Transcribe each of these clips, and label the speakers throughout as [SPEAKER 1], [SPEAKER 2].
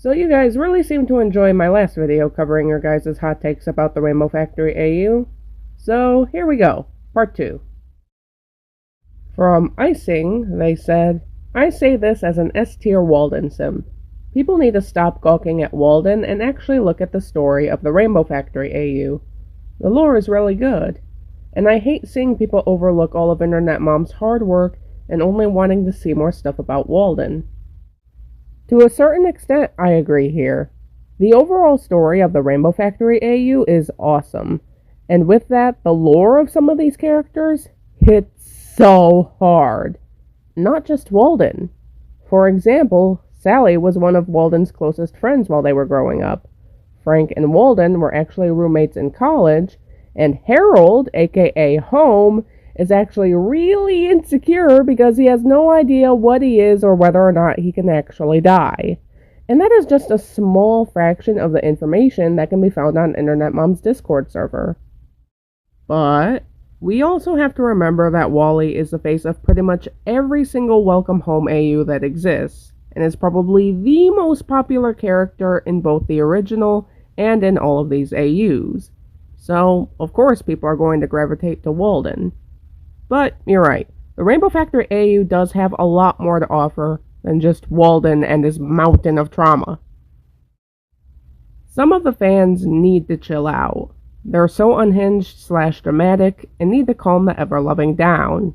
[SPEAKER 1] So you guys really seem to enjoy my last video covering your guys' hot takes about the Rainbow Factory AU. So here we go, part 2. From Icing, they said, I say this as an S-tier Walden sim. People need to stop gawking at Walden and actually look at the story of the Rainbow Factory AU. The lore is really good, and I hate seeing people overlook all of InternetMom's hard work and only wanting to see more stuff about Walden. To a certain extent, I agree here. The overall story of the Rainbow Factory AU is awesome, and with that, the lore of some of these characters hits so hard. Not just Walden. For example, Sally was one of Walden's closest friends while they were growing up. Frank and Walden were actually roommates in college, and Harold, aka Home, is actually really insecure because he has no idea what he is or whether or not he can actually die. And that is just a small fraction of the information that can be found on InternetMom's Discord server. But we also have to remember that Wally is the face of pretty much every single Welcome Home AU that exists, and is probably the most popular character in both the original and in all of these AUs. So, of course, people are going to gravitate to Walden. But you're right, the Rainbow Factory AU does have a lot more to offer than just Walden and his mountain of trauma. Some of the fans need to chill out. They're so unhinged/dramatic and need to calm the ever-loving down.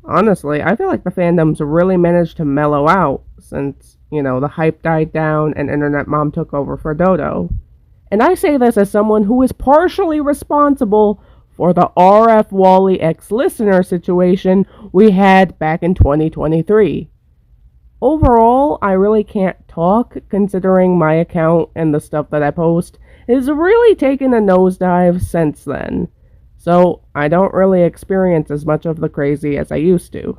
[SPEAKER 1] Honestly, I feel like the fandoms really managed to mellow out since, the hype died down and InternetMom took over for Dodo. And I say this as someone who is partially responsible for the RF Wally X listener situation we had back in 2023. Overall, I really can't talk considering my account and the stuff that I post is really taken a nosedive since then. So I don't really experience as much of the crazy as I used to.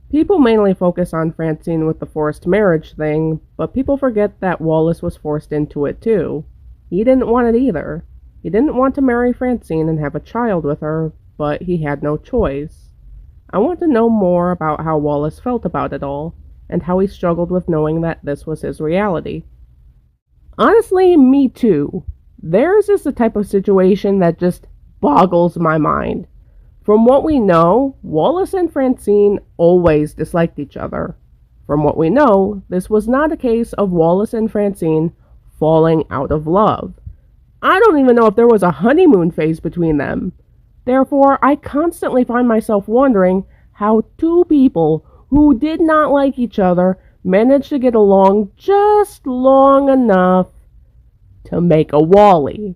[SPEAKER 1] People mainly focus on Francine with the forced marriage thing, but people forget that Wallace was forced into it too. He didn't want it either. He didn't want to marry Francine and have a child with her, but he had no choice. I want to know more about how Wallace felt about it all, and how he struggled with knowing that this was his reality. Honestly, me too. Theirs is the type of situation that just boggles my mind. From what we know, Wallace and Francine always disliked each other. From what we know, this was not a case of Wallace and Francine falling out of love. I don't even know if there was a honeymoon phase between them. Therefore, I constantly find myself wondering how two people who did not like each other managed to get along just long enough to make a Wally.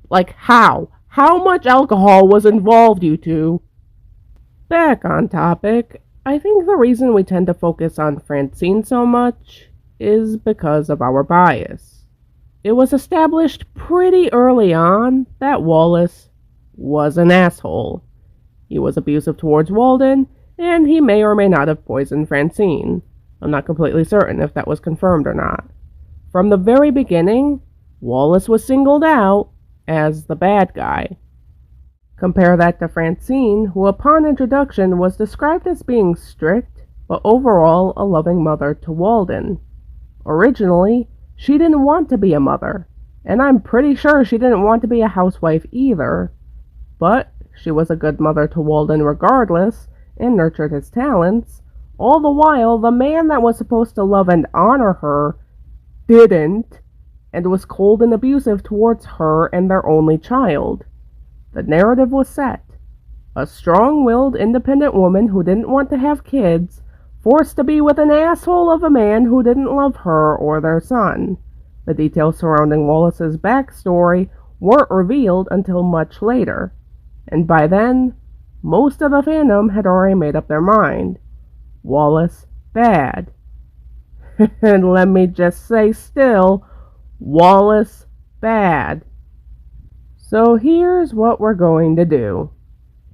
[SPEAKER 1] Like how? How much alcohol was involved, you two? Back on topic, I think the reason we tend to focus on Francine so much is because of our bias. It was established pretty early on that Wallace was an asshole. He was abusive towards Walden, and he may or may not have poisoned Francine. I'm not completely certain if that was confirmed or not. From the very beginning, Wallace was singled out as the bad guy. Compare that to Francine, who upon introduction was described as being strict, but overall a loving mother to Walden. Originally, she didn't want to be a mother, and I'm pretty sure she didn't want to be a housewife either. But she was a good mother to Walden regardless, and nurtured his talents. All the while, the man that was supposed to love and honor her didn't, and was cold and abusive towards her and their only child. The narrative was set. A strong-willed, independent woman who didn't want to have kids, forced to be with an asshole of a man who didn't love her or their son. The details surrounding Wallace's backstory weren't revealed until much later, and by then, most of the fandom had already made up their mind. Wallace bad. And let me just say still, Wallace bad. So here's what we're going to do.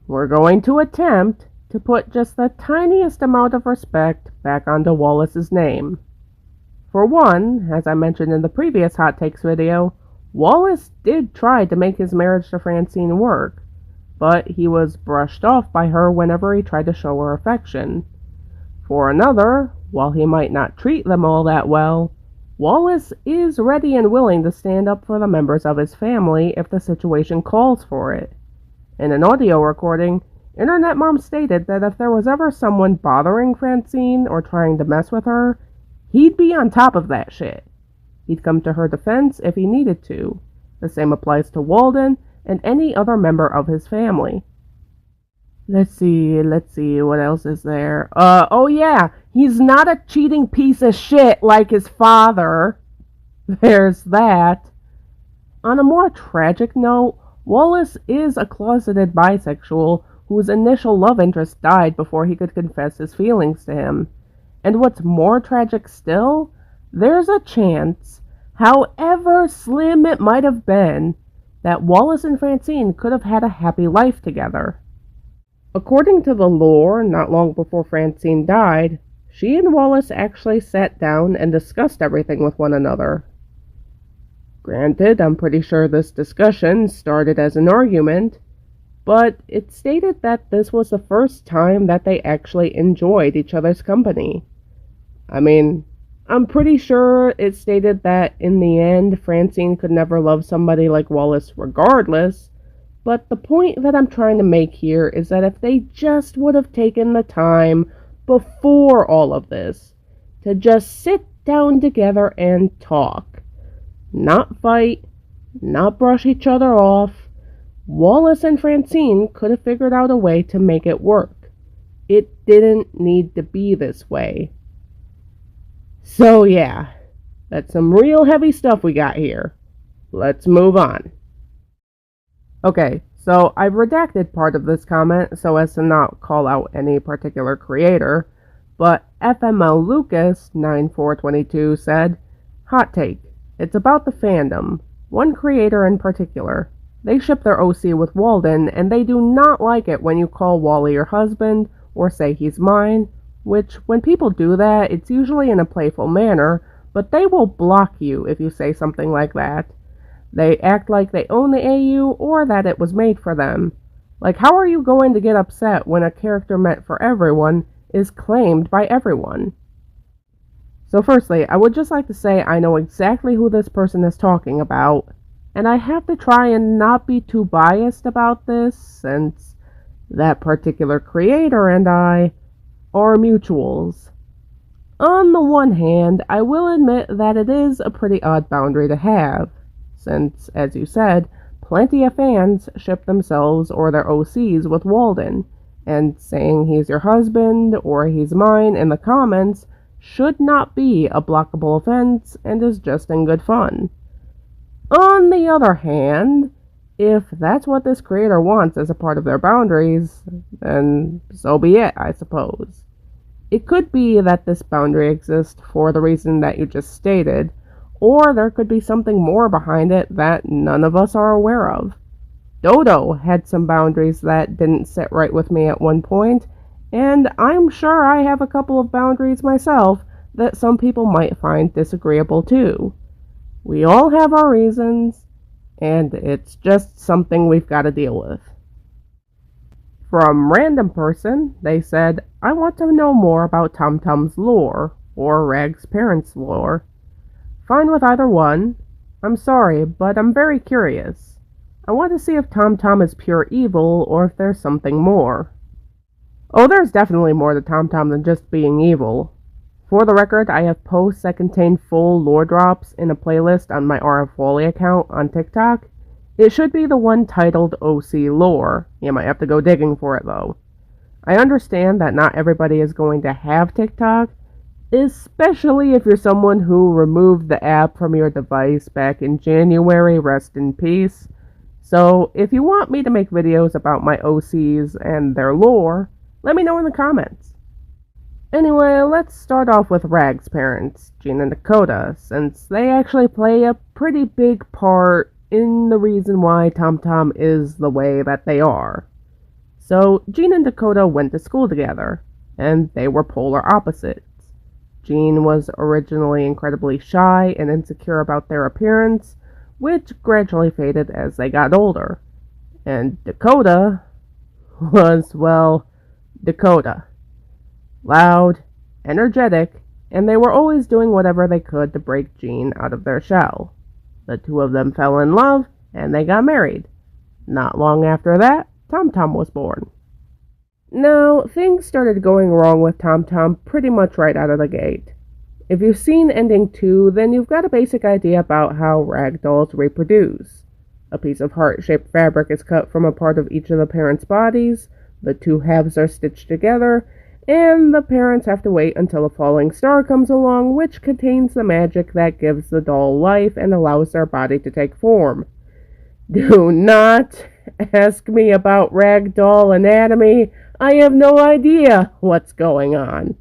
[SPEAKER 1] We're going to attempt to put just the tiniest amount of respect back onto Wallace's name. For one, as I mentioned in the previous Hot Takes video, Wallace did try to make his marriage to Francine work, but he was brushed off by her whenever he tried to show her affection. For another, while he might not treat them all that well, Wallace is ready and willing to stand up for the members of his family if the situation calls for it. In an audio recording, Internet Mom stated that if there was ever someone bothering Francine or trying to mess with her, he'd be on top of that shit. He'd come to her defense if he needed to. The same applies to Walden and any other member of his family. Let's see, what else is there? Oh yeah, he's not a cheating piece of shit like his father. There's that. On a more tragic note, Wallace is a closeted bisexual whose initial love interest died before he could confess his feelings to him. And what's more tragic still, there's a chance, however slim it might have been, that Wallace and Francine could have had a happy life together. According to the lore, not long before Francine died, she and Wallace actually sat down and discussed everything with one another. Granted, I'm pretty sure this discussion started as an argument, but it stated that this was the first time that they actually enjoyed each other's company. I mean, I'm pretty sure it stated that in the end, Francine could never love somebody like Wallace regardless, but the point that I'm trying to make here is that if they just would have taken the time before all of this to just sit down together and talk, not fight, not brush each other off, Wallace and Francine could have figured out a way to make it work. It didn't need to be this way. So yeah, that's some real heavy stuff we got here. Let's move on. Okay, so I've redacted part of this comment so as to not call out any particular creator, but FML Lucas 9422 said, "Hot take. It's about the fandom. One creator in particular. They ship their OC with Walden, and they do not like it when you call Wally your husband or say he's mine, which, when people do that, it's usually in a playful manner, but they will block you if you say something like that. They act like they own the AU or that it was made for them. Like, how are you going to get upset when a character meant for everyone is claimed by everyone?" So firstly, I would just like to say I know exactly who this person is talking about, and I have to try and not be too biased about this, since that particular creator and I are mutuals. On the one hand, I will admit that it is a pretty odd boundary to have, since, as you said, plenty of fans ship themselves or their OCs with Walden, and saying he's your husband or he's mine in the comments should not be a blockable offense and is just in good fun. On the other hand, if that's what this creator wants as a part of their boundaries, then so be it, I suppose. It could be that this boundary exists for the reason that you just stated, or there could be something more behind it that none of us are aware of. Dodo had some boundaries that didn't sit right with me at one point, and I'm sure I have a couple of boundaries myself that some people might find disagreeable too. We all have our reasons, and it's just something we've got to deal with. From random person, they said, "I want to know more about TomTom's lore, or Rag's parents' lore. Fine with either one. I'm sorry, but I'm very curious. I want to see if TomTom is pure evil, or if there's something more." Oh, there's definitely more to TomTom than just being evil. For the record, I have posts that contain full lore drops in a playlist on my RF Wally account on TikTok. It should be the one titled OC Lore. You might have to go digging for it, though. I understand that not everybody is going to have TikTok, especially if you're someone who removed the app from your device back in January, rest in peace. So, if you want me to make videos about my OCs and their lore, let me know in the comments. Anyway, let's start off with Rag's parents, Gene and Dakota, since they actually play a pretty big part in the reason why TomTom is the way that they are. So, Gene and Dakota went to school together, and they were polar opposites. Gene was originally incredibly shy and insecure about their appearance, which gradually faded as they got older. And Dakota was, well, Dakota. Loud, energetic, and they were always doing whatever they could to break Jean out of their shell. The two of them fell in love, and they got married. Not long after that, Tom Tom was born. Now, things started going wrong with Tom Tom pretty much right out of the gate. If you've seen ending 2, then you've got a basic idea about how rag dolls reproduce. A piece of heart-shaped fabric is cut from a part of each of the parents' bodies, the two halves are stitched together, and the parents have to wait until a falling star comes along, which contains the magic that gives the doll life and allows their body to take form. Do not ask me about rag doll anatomy. I have no idea what's going on.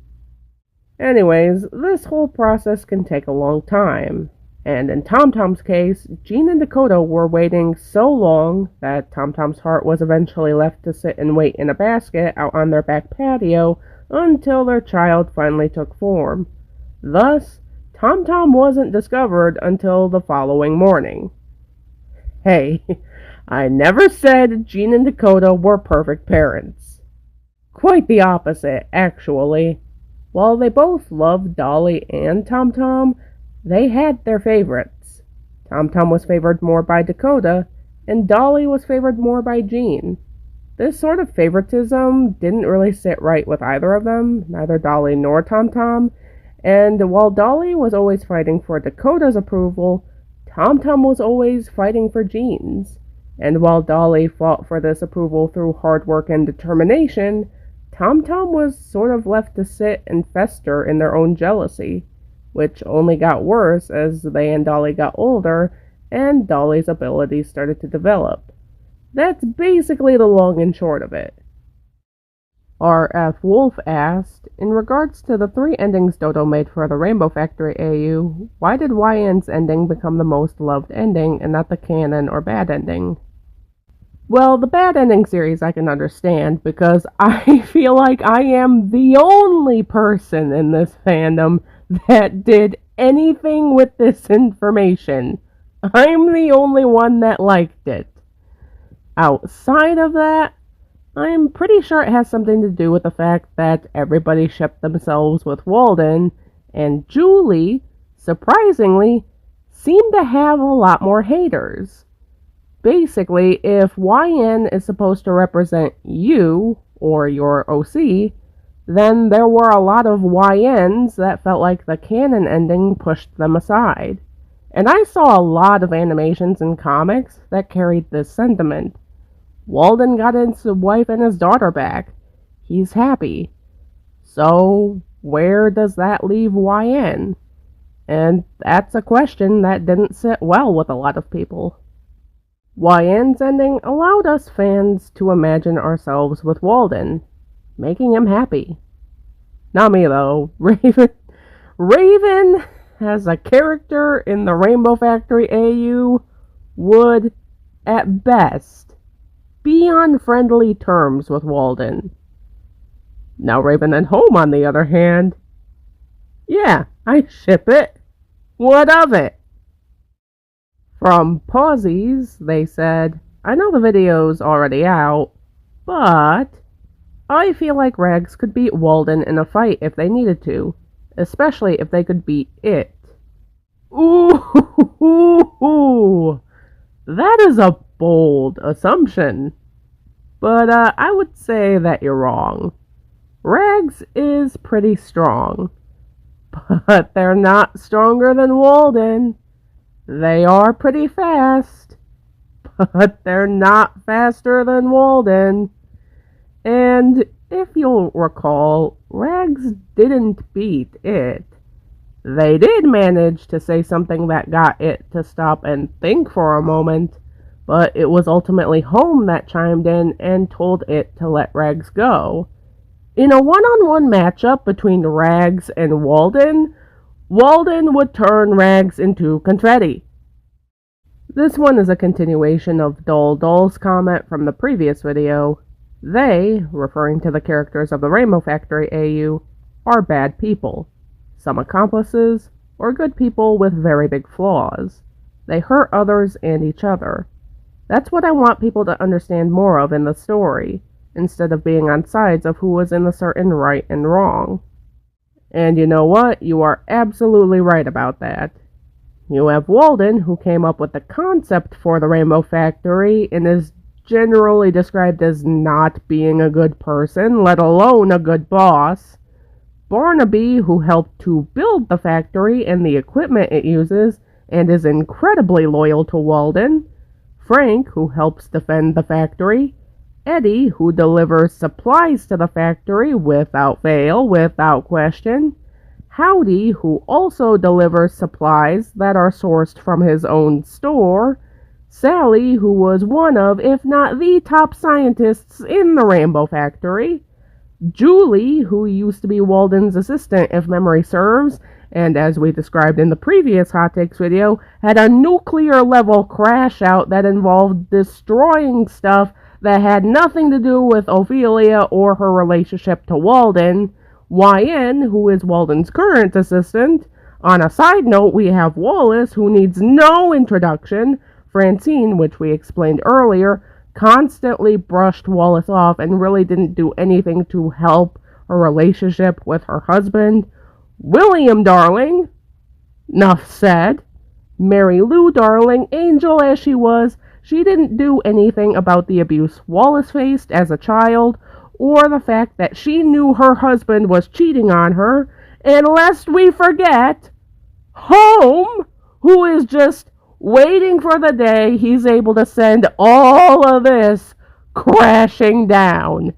[SPEAKER 1] Anyways, this whole process can take a long time. And in Tom Tom's case, Jean and Dakota were waiting so long that Tom Tom's heart was eventually left to sit and wait in a basket out on their back patio until their child finally took form. Thus, Tom Tom wasn't discovered until the following morning. Hey, I never said Jean and Dakota were perfect parents. Quite the opposite, actually. While they both loved Dolly and Tom Tom, they had their favorites. Tom Tom was favored more by Dakota, and Dolly was favored more by Jean. This sort of favoritism didn't really sit right with either of them, neither Dolly nor Tom Tom, and while Dolly was always fighting for Dakota's approval, Tom Tom was always fighting for Jean's. And while Dolly fought for this approval through hard work and determination, Tom Tom was sort of left to sit and fester in their own jealousy, which only got worse as they and Dolly got older and Dolly's abilities started to develop. That's basically the long and short of it. R.F. Wolf asked, in regards to the 3 endings Dodo made for the Rainbow Factory AU, why did YN's ending become the most loved ending and not the canon or bad ending? Well, the bad ending series I can understand because I feel like I am the only person in this fandom that did anything with this information. I'm the only one that liked it. Outside of that, I'm pretty sure it has something to do with the fact that everybody shipped themselves with Walden, and Julie, surprisingly, seemed to have a lot more haters. Basically, if YN is supposed to represent you, or your OC, then there were a lot of YNs that felt like the canon ending pushed them aside. And I saw a lot of animations and comics that carried this sentiment. Walden got his wife and his daughter back. He's happy. So, where does that leave YN? And that's a question that didn't sit well with a lot of people. YN's ending allowed us fans to imagine ourselves with Walden, making him happy. Not me, though. Raven, as a character in the Rainbow Factory AU, would, at best, be on friendly terms with Walden. Now Raven and Home, on the other hand, yeah, I ship it. What of it? From Pausies, they said, I know the video's already out, but I feel like Rags could beat Walden in a fight if they needed to, especially if they could beat it. Ooh, that is a bold assumption. But I would say that you're wrong. Rags is pretty strong, but they're not stronger than Walden. They are pretty fast, but they're not faster than Walden. And if you'll recall, Rags didn't beat it. They did manage to say something that got it to stop and think for a moment, but it was ultimately Home that chimed in and told it to let Rags go. In a one-on-one matchup between Rags and Walden, Walden would turn Rags into confetti. This one is a continuation of Doll's comment from the previous video. They, referring to the characters of the Rainbow Factory AU, are bad people. Some accomplices, or good people with very big flaws. They hurt others and each other. That's what I want people to understand more of in the story, instead of being on sides of who was in the certain right and wrong. And you know what? You are absolutely right about that. You have Walden, who came up with the concept for the Rainbow Factory and is generally described as not being a good person, let alone a good boss. Barnaby, who helped to build the factory and the equipment it uses, and is incredibly loyal to Walden. Frank, who helps defend the factory. Eddie, who delivers supplies to the factory without fail, without question. Howdy, who also delivers supplies that are sourced from his own store. Sally, who was one of, if not the top scientists in the Rainbow Factory. Julie, who used to be Walden's assistant if memory serves, and as we described in the previous Hot Takes video, had a nuclear level crash out that involved destroying stuff that had nothing to do with Ophelia or her relationship to Walden. YN, who is Walden's current assistant. On a side note, we have Wallace, who needs no introduction. Francine, which we explained earlier, constantly brushed Wallace off and really didn't do anything to help her relationship with her husband. William, darling. Nuff said. Mary Lou, darling, angel as she was, she didn't do anything about the abuse Wallace faced as a child, or the fact that she knew her husband was cheating on her, and lest we forget, Home, who is just waiting for the day he's able to send all of this crashing down.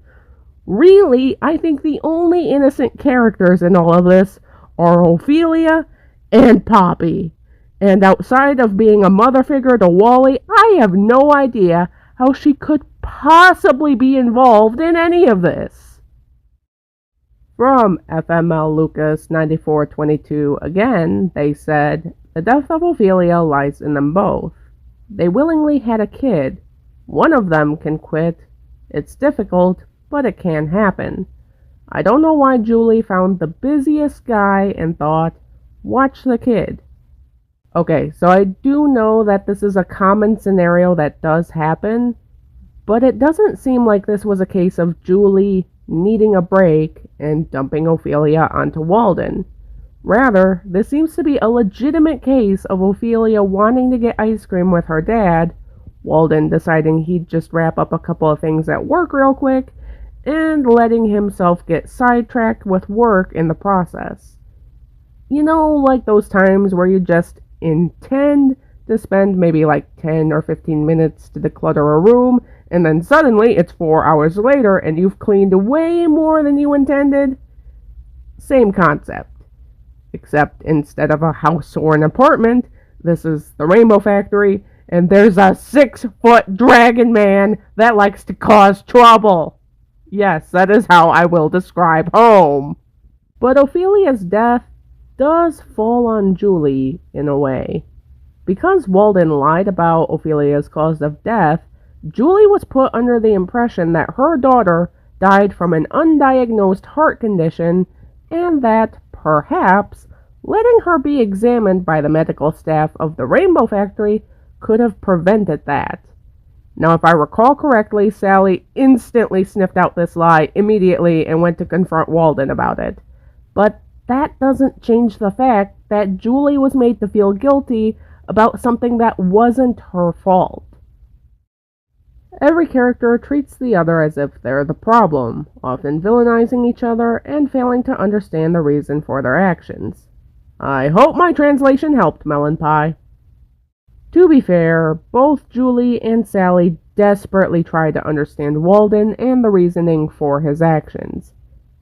[SPEAKER 1] Really, I think the only innocent characters in all of this are Ophelia and Poppy. And outside of being a mother figure to Wally, I have no idea how she could possibly be involved in any of this. From FML Lucas 9422 again, they said, the death of Ophelia lies in them both. They willingly had a kid. One of them can quit. It's difficult, but it can happen. I don't know why Julie found the busiest guy and thought, watch the kid. Okay, so I do know that this is a common scenario that does happen, but it doesn't seem like this was a case of Julie needing a break and dumping Ophelia onto Walden. Rather, this seems to be a legitimate case of Ophelia wanting to get ice cream with her dad, Walden deciding he'd just wrap up a couple of things at work real quick, and letting himself get sidetracked with work in the process. You know, like those times where you just intend to spend maybe like 10 or 15 minutes to declutter a room, and then suddenly it's 4 hours later and you've cleaned way more than you intended? Same concept. Except instead of a house or an apartment, this is the Rainbow Factory, and there's a 6-foot dragon man that likes to cause trouble. Yes, that is how I will describe home. But Ophelia's death does fall on Julie in a way. Because Walden lied about Ophelia's cause of death, Julie was put under the impression that her daughter died from an undiagnosed heart condition, and that, perhaps, letting her be examined by the medical staff of the Rainbow Factory could have prevented that. Now, if I recall correctly, Sally instantly sniffed out this lie immediately and went to confront Walden about it. But that doesn't change the fact that Julie was made to feel guilty about something that wasn't her fault. Every character treats the other as if they're the problem, often villainizing each other and failing to understand the reason for their actions. I hope my translation helped, Melon Pie. To be fair, both Julie and Sally desperately tried to understand Walden and the reasoning for his actions.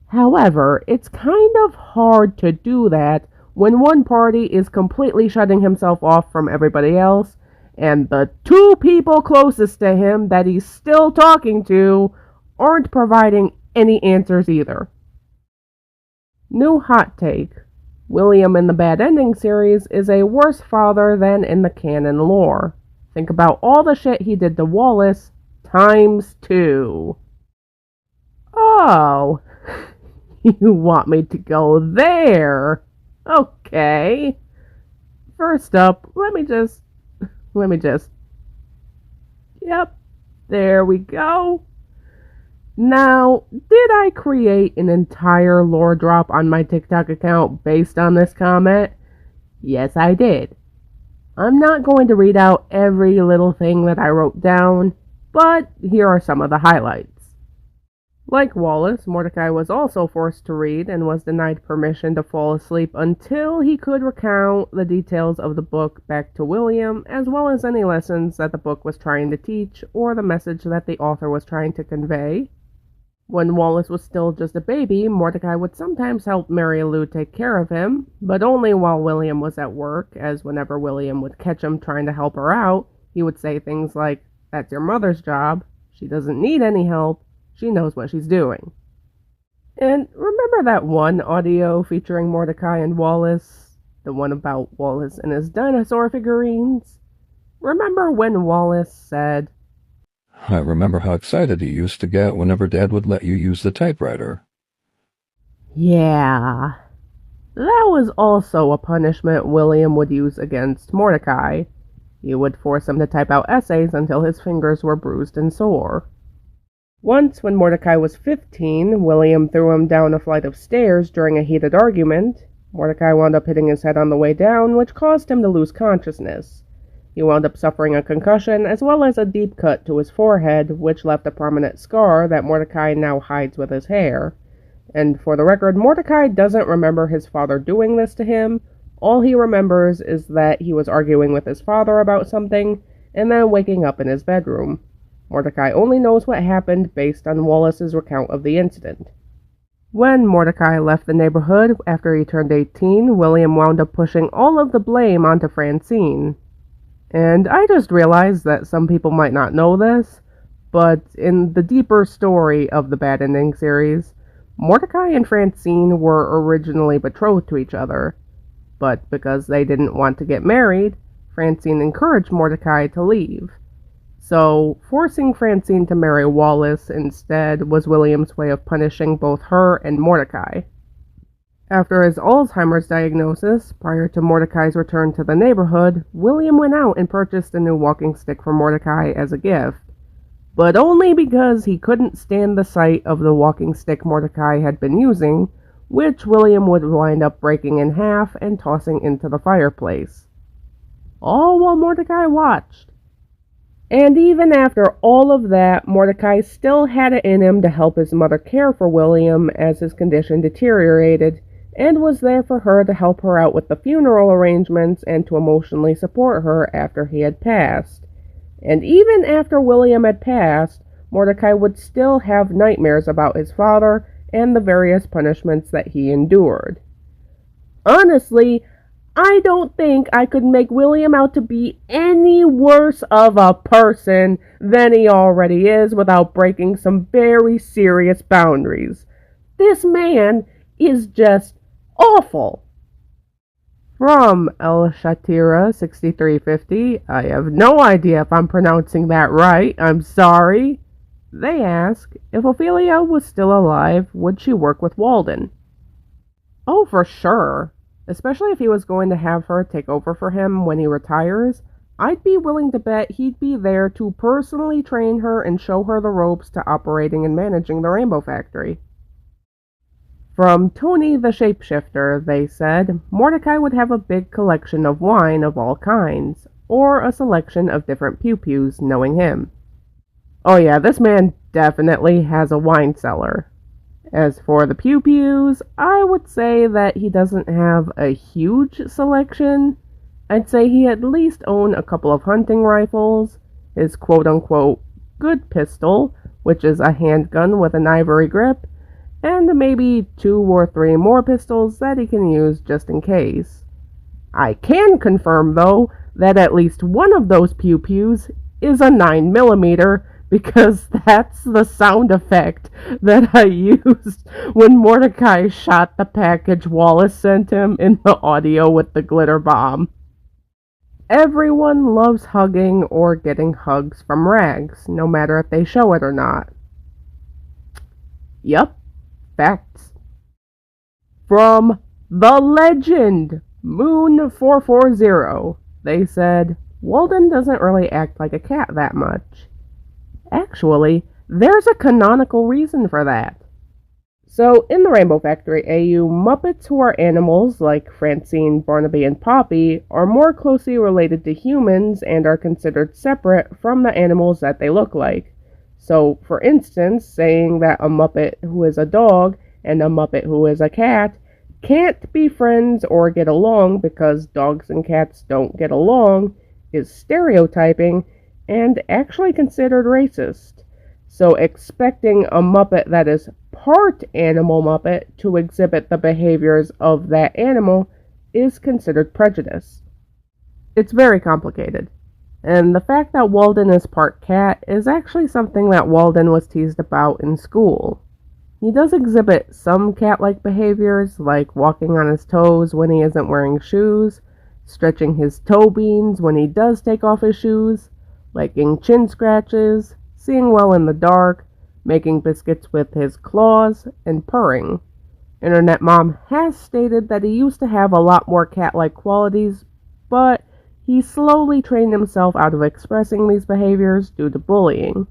[SPEAKER 1] However, it's kind of hard to do that when one party is completely shutting himself off from everybody else, and the two people closest to him that he's still talking to aren't providing any answers either. New hot take. William in the Bad Ending series is a worse father than in the canon lore. Think about all the shit he did to Wallace times 2. Oh, you want me to go there? Okay. First up, let me just... Yep, there we go. Now, did I create an entire lore drop on my TikTok account based on this comment? Yes, I did. I'm not going to read out every little thing that I wrote down, but here are some of the highlights. Like Wallace, Mordecai was also forced to read and was denied permission to fall asleep until he could recount the details of the book back to William, as well as any lessons that the book was trying to teach or the message that the author was trying to convey. When Wallace was still just a baby, Mordecai would sometimes help Mary Lou take care of him, but only while William was at work, as whenever William would catch him trying to help her out, he would say things like, "That's your mother's job. She doesn't need any help. She knows what she's doing." And remember that one audio featuring Mordecai and Wallace? The one about Wallace and his dinosaur figurines? Remember when Wallace said,
[SPEAKER 2] "I remember how excited you used to get whenever Dad would let you use the typewriter."
[SPEAKER 1] Yeah. That was also a punishment William would use against Mordecai. He would force him to type out essays until his fingers were bruised and sore. Once, when Mordecai was 15, William threw him down a flight of stairs during a heated argument. Mordecai wound up hitting his head on the way down, which caused him to lose consciousness. He wound up suffering a concussion, as well as a deep cut to his forehead, which left a prominent scar that Mordecai now hides with his hair. And for the record, Mordecai doesn't remember his father doing this to him. All he remembers is that he was arguing with his father about something, and then waking up in his bedroom. Mordecai only knows what happened based on Wallace's recount of the incident. When Mordecai left the neighborhood after he turned 18, William wound up pushing all of the blame onto Francine. And I just realized that some people might not know this, but in the deeper story of the Bad Ending series, Mordecai and Francine were originally betrothed to each other. But because they didn't want to get married, Francine encouraged Mordecai to leave. So, forcing Francine to marry Wallace instead was William's way of punishing both her and Mordecai. After his Alzheimer's diagnosis, prior to Mordecai's return to the neighborhood, William went out and purchased a new walking stick for Mordecai as a gift, but only because he couldn't stand the sight of the walking stick Mordecai had been using, which William would wind up breaking in half and tossing into the fireplace. All while Mordecai watched. And even after all of that, Mordecai still had it in him to help his mother care for William as his condition deteriorated, and was there for her to help her out with the funeral arrangements and to emotionally support her after he had passed. And even after William had passed, Mordecai would still have nightmares about his father and the various punishments that he endured. Honestly, I don't think I could make William out to be any worse of a person than he already is without breaking some very serious boundaries. This man is just awful. From El Shatira 6350, I have no idea if I'm pronouncing that right, I'm sorry. They ask, if Ophelia was still alive, would she work with Walden? Oh, for sure. Especially if he was going to have her take over for him when he retires, I'd be willing to bet he'd be there to personally train her and show her the ropes to operating and managing the Rainbow Factory. From Tony the Shapeshifter, they said, Mordecai would have a big collection of wine of all kinds, or a selection of different pew-pews, knowing him. Oh yeah, this man definitely has a wine cellar. As for the pew-pews, I would say that he doesn't have a huge selection. I'd say he at least owned a couple of hunting rifles, his quote-unquote good pistol, which is a handgun with an ivory grip, and maybe 2 or 3 more pistols that he can use just in case. I can confirm, though, that at least one of those pew-pews is a 9mm, because that's the sound effect that I used when Mordecai shot the package Wallace sent him in the audio with the glitter bomb. Everyone loves hugging or getting hugs from rags, no matter if they show it or not. Yup, facts. From The Legend, Moon440, they said, Walden doesn't really act like a cat that much. Actually, There's a canonical reason for that. So, in the Rainbow Factory AU, Muppets who are animals, like Francine, Barnaby, and Poppy, are more closely related to humans and are considered separate from the animals that they look like. So, for instance, saying that a Muppet who is a dog and a Muppet who is a cat can't be friends or get along because dogs and cats don't get along is stereotyping and actually considered racist. So expecting a Muppet that is part animal Muppet to exhibit the behaviors of that animal is considered prejudice. It's very complicated. And the fact that Walden is part cat is actually something that Walden was teased about in school. He does exhibit some cat-like behaviors, like walking on his toes when he isn't wearing shoes, stretching his toe beans when he does take off his shoes, liking chin scratches, seeing well in the dark, making biscuits with his claws, and purring. Internet Mom has stated that he used to have a lot more cat-like qualities, but he slowly trained himself out of expressing these behaviors due to bullying.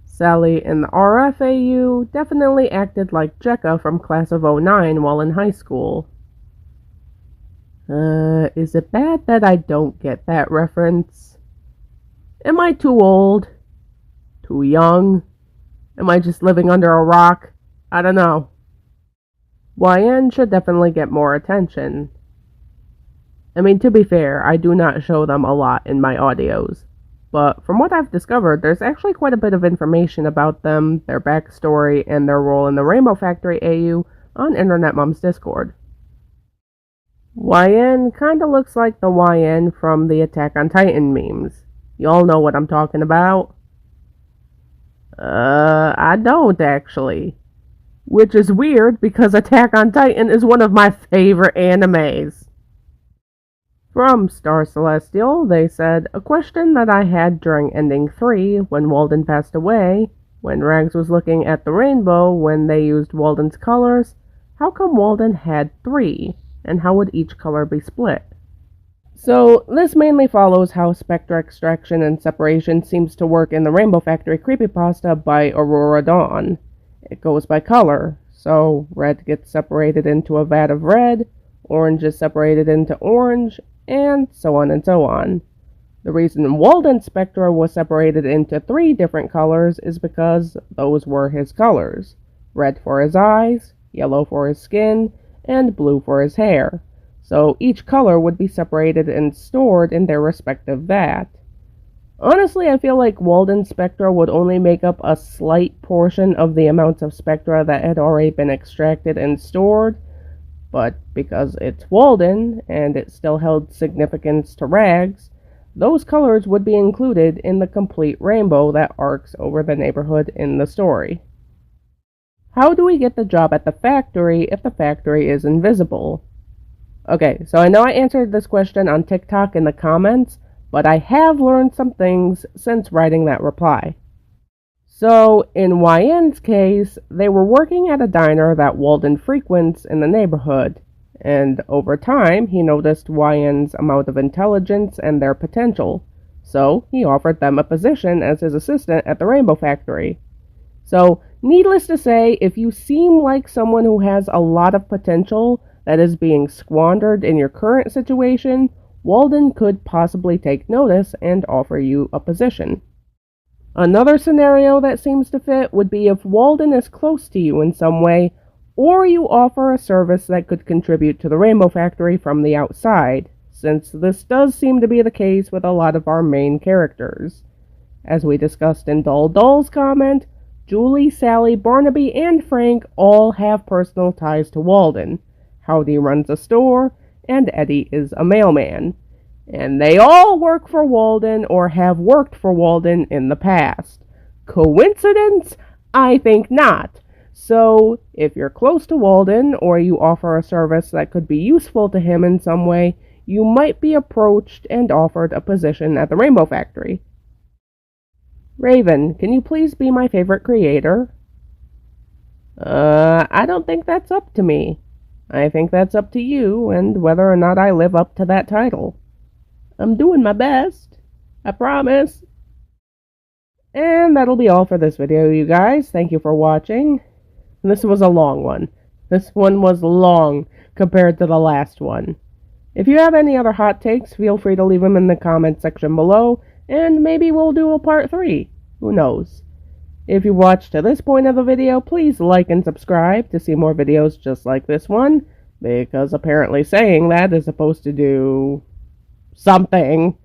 [SPEAKER 1] Sally in the RFAU definitely acted like Jekka from Class of '09 while in high school. Is it bad that I don't get that reference? Am I too old? Too young? Am I just living under a rock? I don't know. YN should definitely get more attention. I mean, to be fair, I do not show them a lot in my audios. But from what I've discovered, there's actually quite a bit of information about them, their backstory, and their role in the Rainbow Factory AU on Internet Mom's Discord. YN kinda looks like the YN from the Attack on Titan memes. Y'all know what I'm talking about? I don't actually. Which is weird because Attack on Titan is one of my favorite animes. From Star Celestial, they said, a question that I had during Ending 3 when Walden passed away, when Rags was looking at the rainbow when they used Walden's colors, how come Walden had 3, and how would each color be split? So, this mainly follows how spectra extraction and separation seems to work in the Rainbow Factory creepypasta by Aurora Dawn. It goes by color, so red gets separated into a vat of red, orange is separated into orange, and so on and so on. The reason Walden's spectra was separated into 3 different colors is because those were his colors. Red for his eyes, yellow for his skin, and blue for his hair. So each color would be separated and stored in their respective vat. Honestly, I feel like Walden's spectra would only make up a slight portion of the amounts of spectra that had already been extracted and stored, but because it's Walden, and it still held significance to Rags, those colors would be included in the complete rainbow that arcs over the neighborhood in the story. How do we get the job at the factory if the factory is invisible? Okay, so I know I answered this question on TikTok in the comments, but I have learned some things since writing that reply. So, in YN's case, they were working at a diner that Walden frequents in the neighborhood, and over time he noticed YN's amount of intelligence and their potential, so he offered them a position as his assistant at the Rainbow Factory. So, needless to say, if you seem like someone who has a lot of potential that is being squandered in your current situation, Walden could possibly take notice and offer you a position. Another scenario that seems to fit would be if Walden is close to you in some way, or you offer a service that could contribute to the Rainbow Factory from the outside, since this does seem to be the case with a lot of our main characters. As we discussed in Dull Dull's comment, Julie, Sally, Barnaby, and Frank all have personal ties to Walden. Howdy runs a store, and Eddie is a mailman. And they all work for Walden or have worked for Walden in the past. Coincidence? I think not. So, if you're close to Walden or you offer a service that could be useful to him in some way, you might be approached and offered a position at the Rainbow Factory. Raven, can you please be my favorite creator? I don't think that's up to me. I think that's up to you and whether or not I live up to that title. I'm doing my best. I promise. And that'll be all for this video, you guys. Thank you for watching. This was a long one. This one was long compared to the last one. If you have any other hot takes, feel free to leave them in the comment section below, and maybe we'll do a part 3. Who knows? If you watched to this point of the video, please like and subscribe to see more videos just like this one, because apparently saying that is supposed to do something.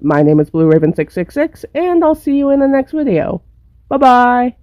[SPEAKER 1] My name is Blue Raven 666, and I'll see you in the next video. Bye-bye!